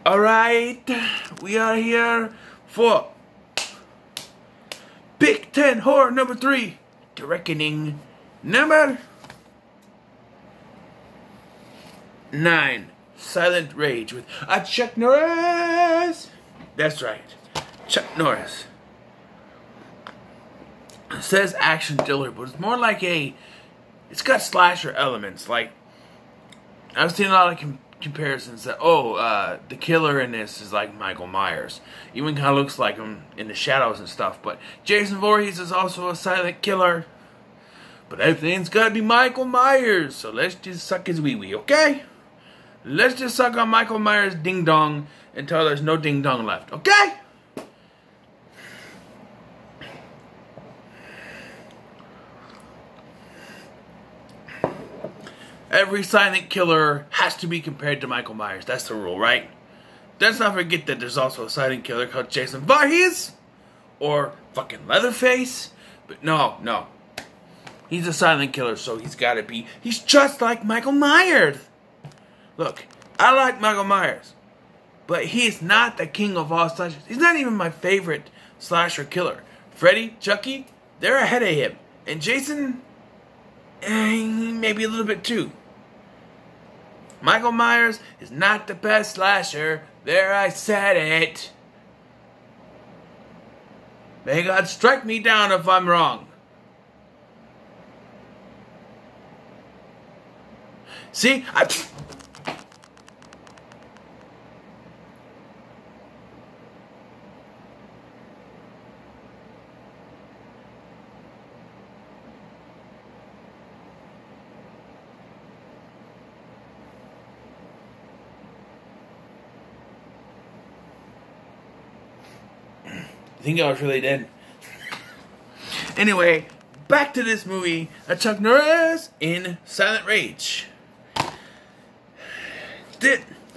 Alright, we are here for Big Ten Horror number 3, The Reckoning number 9, Silent Rage with Chuck Norris. That's right, Chuck Norris. It says action thriller, but it's more like it's got slasher elements. Like, I've seen a lot of comparisons that, the killer in this is like Michael Myers. Even kind of looks like him in the shadows and stuff. But Jason Voorhees is also a silent killer. But everything's got to be Michael Myers. So let's just suck his wee-wee, okay? Let's just suck on Michael Myers' ding-dong until there's no ding-dong left, okay? Every silent killer has to be compared to Michael Myers. That's the rule, right? Let's not forget that there's also a silent killer called Jason Voorhees. Or fucking Leatherface. But no. He's a silent killer, so he's got to be... He's just like Michael Myers. Look, I like Michael Myers. But he's not the king of all slashers. He's not even my favorite slasher killer. Freddy, Chucky, they're ahead of him. And Jason... maybe a little bit too. Michael Myers is not the best slasher. There, I said it. May God strike me down if I'm wrong. See, I think I was really dead. Anyway, back to this movie, Chuck Norris in Silent Rage.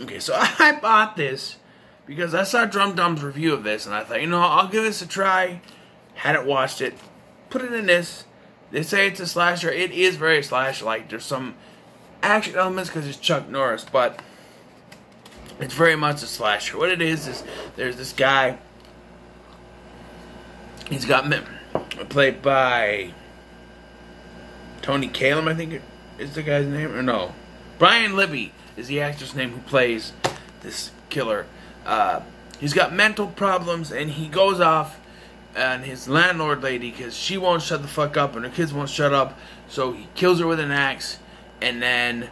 Okay, so I bought this because I saw Drum Dum's review of this, and I thought, I'll give this a try. Hadn't watched it. Put it in this. They say it's a slasher. It is very slasher-like. There's some action elements because it's Chuck Norris, but it's very much a slasher. What it is there's this guy. He's got played by Tony Kalem, I think is the guy's name, or no, Brian Libby is the actor's name who plays this killer. He's got mental problems, and he goes off on his landlord lady because she won't shut the fuck up, and her kids won't shut up. So he kills her with an axe, and then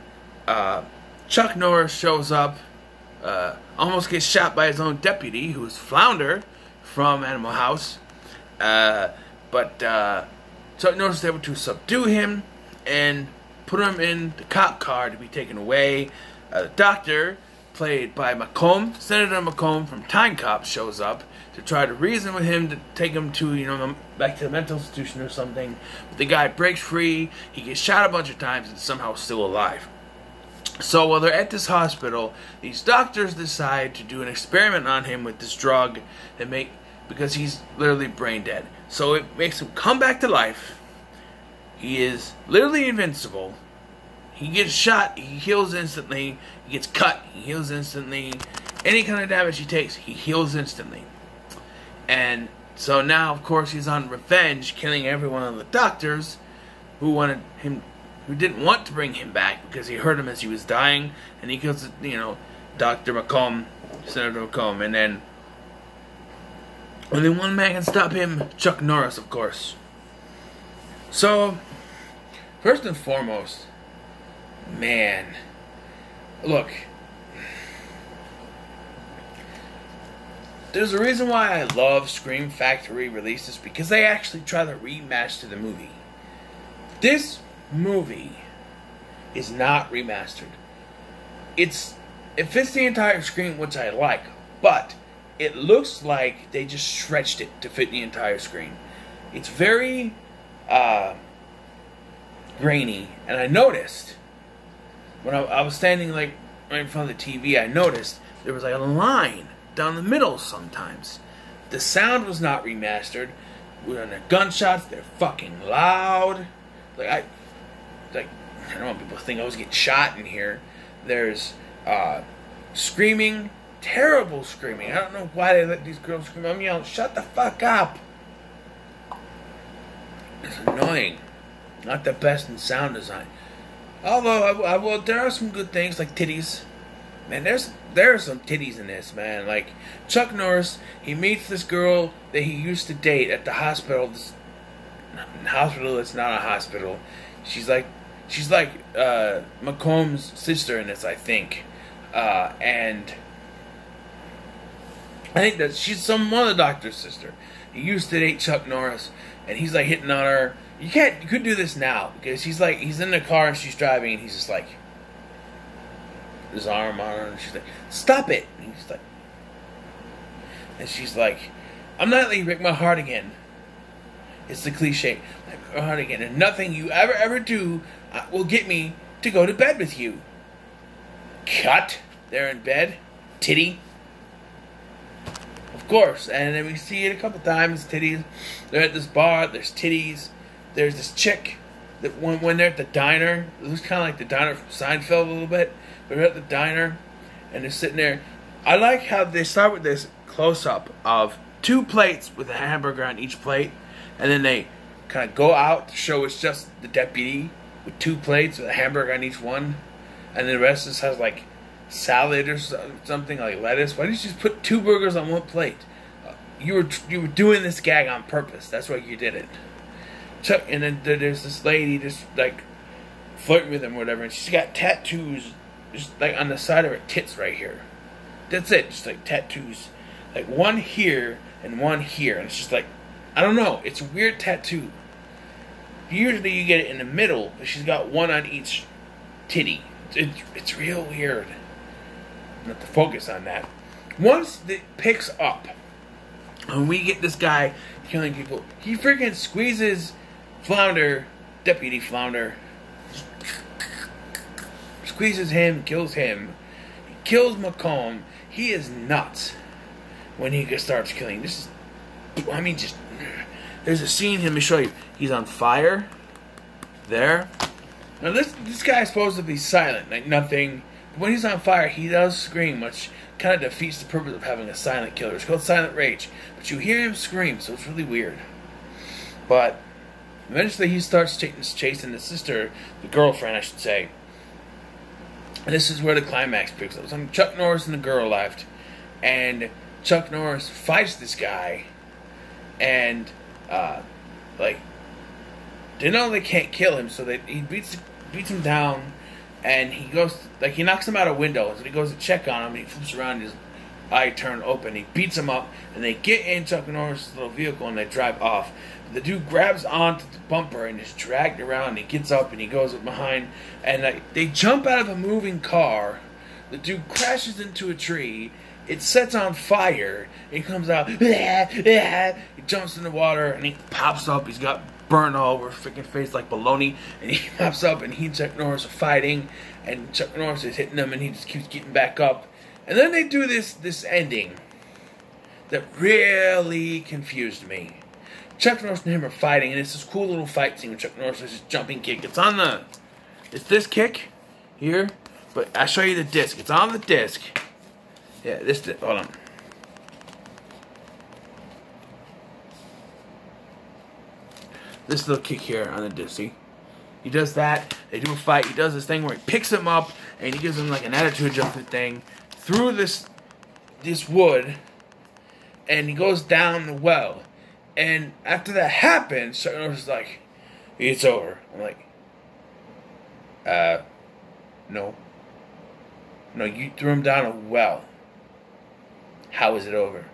Chuck Norris shows up, almost gets shot by his own deputy, who is Flounder from Animal House. But Chuck Norris is able to subdue him and put him in the cop car to be taken away. The doctor, played by McComb, Senator McComb from Time Cop, shows up to try to reason with him to take him to, back to the mental institution or something. But the guy breaks free, he gets shot a bunch of times and somehow still alive. So while they're at this hospital, these doctors decide to do an experiment on him with this drug because he's literally brain dead. So it makes him come back to life. He is literally invincible. He gets shot, he heals instantly. He gets cut, he heals instantly. Any kind of damage he takes, he heals instantly. And so now, of course, he's on revenge, killing every one of the doctors who didn't want to bring him back because he heard him as he was dying. And he kills, Dr. McComb, Senator McComb, and then only one man can stop him, Chuck Norris, of course. So, first and foremost, man, look, there's a reason why I love Scream Factory releases, because they actually try to remaster the movie. This movie is not remastered. It fits the entire Scream, which I like, but it looks like they just stretched it to fit the entire screen. It's very grainy. And I noticed, when I was standing right in front of the TV, I noticed there was a line down the middle sometimes. The sound was not remastered. When the gunshots, they're fucking loud. I don't want people to think I was getting shot in here. There's screaming, terrible screaming. I don't know why they let these girls scream. I'm yelling, shut the fuck up. It's annoying. Not the best in sound design. Although, I will, there are some good things, like titties. Man, there are some titties in this, man. Like, Chuck Norris, he meets this girl that he used to date at the hospital. This hospital, it's not a hospital. She's like McComb's sister in this, I think. And I think that she's one of the doctor's sister. He used to date Chuck Norris, and he's like hitting on her. You could do this now, because he's in the car and she's driving, and he's just like, his arm on her, and she's like, stop it. And she's like, I'm not letting you break my heart again. It's the cliche, break my heart again, and nothing you ever do will get me to go to bed with you. Cut. They're in bed. Titty. Of course. And then we see it a couple times, titties. They're at this bar, there's titties. There's this chick that when they're at the diner, it looks kind of like the diner from Seinfeld a little bit. They're at the diner, and they're sitting there. I like how they start with this close-up of 2 plates with a hamburger on each plate, and then they kind of go out to show it's just the deputy with 2 plates with a hamburger on each one, and then the rest just has like salad or something, like lettuce. Why didn't you just put 2 burgers on 1 plate? You were doing this gag on purpose. That's why you did it. Chuck, and then there's this lady just like flirting with him or whatever, and she's got tattoos just like on the side of her tits right here. That's it, just like tattoos, like one here and one here, and it's just like, I don't know, it's a weird tattoo. Usually you get it in the middle, but she's got one on each titty. It's real weird. Not to focus on that. Once it picks up, and we get this guy killing people, he freaking squeezes Flounder, Deputy Flounder, squeezes him, kills him. He kills McComb. He is nuts when he starts killing. This is, I mean, just, there's a scene, let me show you. He's on fire. There. Now this guy is supposed to be silent, like nothing. But when he's on fire, he does scream, which kind of defeats the purpose of having a silent killer. It's called silent rage. But you hear him scream, so it's really weird. But eventually he starts chasing the sister, the girlfriend, I should say. And this is where the climax picks up. So Chuck Norris and the girl left, and Chuck Norris fights this guy, and like, they know they can't kill him, so he beats him down, and he goes, like, he knocks him out a window, so he goes to check on him, and he flips around, his eye turned open, he beats him up, and they get in Chuck Norris' little vehicle, and they drive off. The dude grabs onto the bumper and is dragged around, and he gets up, and he goes up behind, and they jump out of a moving car. The dude crashes into a tree, it sets on fire, and he comes out, he jumps in the water, and he pops up, he's got burn all over his freaking face like baloney, and he pops up, and he and Chuck Norris are fighting, and Chuck Norris is hitting him, and he just keeps getting back up. And then they do this ending that really confused me. Chuck Norris and him are fighting, and it's this cool little fight scene with Chuck Norris does this jumping kick. It's this kick here, but I'll show you the disc. It's on the disc. Yeah, this disc. Hold on. This little kick here on the disc. See? He does that. They do a fight. He does this thing where he picks him up, and he gives him like an attitude adjustment thing through this wood, and he goes down the well. And after that happens, Chuck Norris is like, it's over. I'm like, no. No, you threw him down a well. How is it over?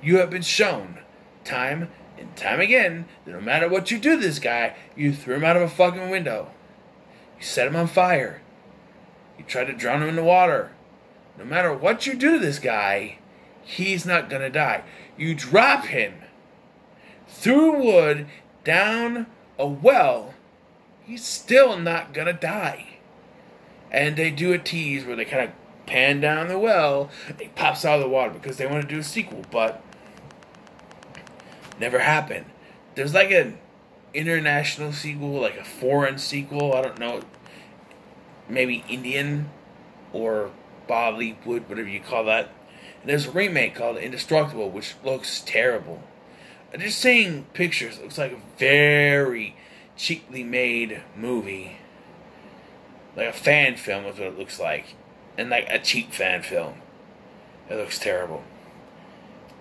You have been shown time and time again that no matter what you do to this guy, you threw him out of a fucking window. You set him on fire. You tried to drown him in the water. No matter what you do to this guy, he's not gonna die. You drop him through wood down a well, he's still not gonna die. And they do a tease where they kind of pan down the well, and he pops out of the water because they want to do a sequel, but never happened. There's like an international sequel, like a foreign sequel, I don't know, maybe Indian or Bollywood, whatever you call that. And there's a remake called Indestructible, which looks terrible. Just seeing pictures, it looks like a very cheaply made movie. Like a fan film is what it looks like. And like a cheap fan film. It looks terrible.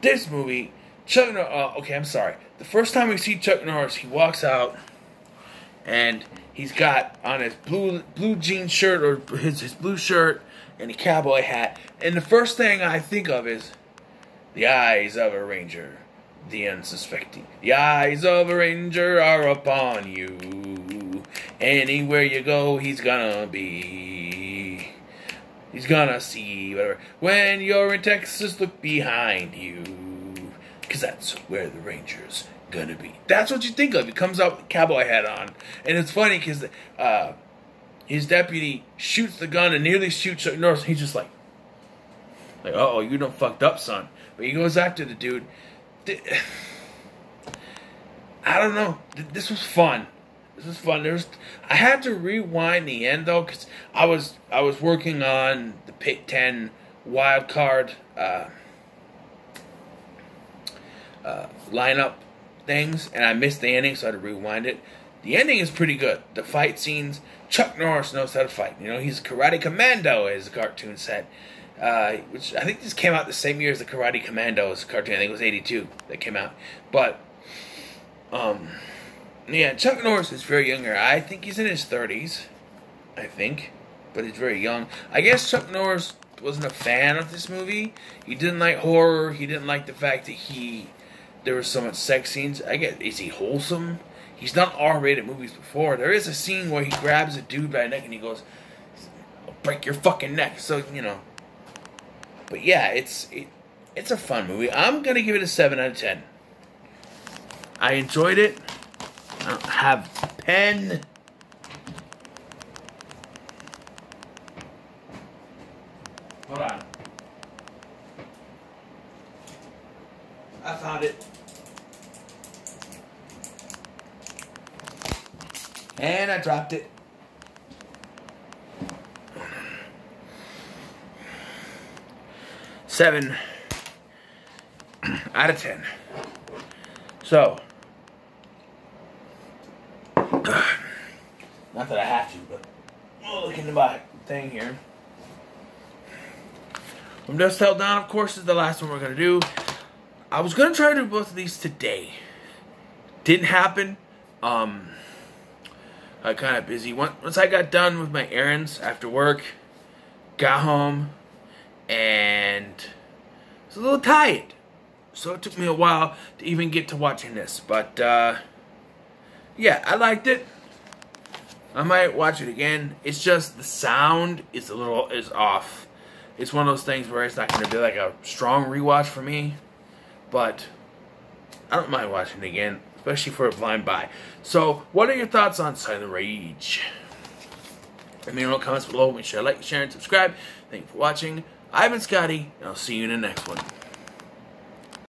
This movie, Chuck Norris, okay, I'm sorry. The first time we see Chuck Norris, he walks out and he's got on his blue jean shirt, or his blue shirt and a cowboy hat. And the first thing I think of is the eyes of a ranger, the unsuspecting. The eyes of a ranger are upon you. Anywhere you go, he's gonna be. He's gonna see whatever. When you're in Texas, look behind you, 'cause that's where the ranger's gonna be. That's what you think of. He comes out with a cowboy hat on. And it's funny because his deputy shoots the gun and nearly shoots Chuck Norris. He's just like, uh-oh, you done fucked up, son. But he goes after the dude. I don't know. This was fun. This was fun. I had to rewind the end though, because I was working on the Pick 10 wild card lineup things, and I missed the ending, so I had to rewind it. The ending is pretty good. The fight scenes. Chuck Norris knows how to fight. You know, he's a Karate Commando, as the cartoon said. Which I think this came out the same year as the Karate Commandos cartoon. I think it was 82 that came out. But, yeah, Chuck Norris is very younger. I think he's in his 30s. I think. But he's very young. I guess Chuck Norris wasn't a fan of this movie. He didn't like horror. He didn't like the fact that there was so much sex scenes. I guess, is he wholesome? He's done R-rated movies before. There is a scene where he grabs a dude by the neck and he goes, "I'll break your fucking neck." So, you know. But yeah, it's a fun movie. I'm going to give it a 7 out of 10. I enjoyed it. I don't have a pen. Hold on. I found it. And I dropped it. Seven out of 10. So, not that I have to, but look into my thing here. From Dusk Till Dawn, of course, is the last one we're going to do. I was going to try to do both of these today. Didn't happen. I kind of busy. Once I got done with my errands after work, got home, and was a little tired. So it took me a while to even get to watching this. But, yeah, I liked it. I might watch it again. It's just the sound is off. It's one of those things where it's not going to be like a strong rewatch for me. But I don't mind watching it again, especially for a blind buy. So, what are your thoughts on Silent Rage? Let me know in the comments below. Make sure to like, share, and subscribe. Thank you for watching. I've been Scotty, and I'll see you in the next one.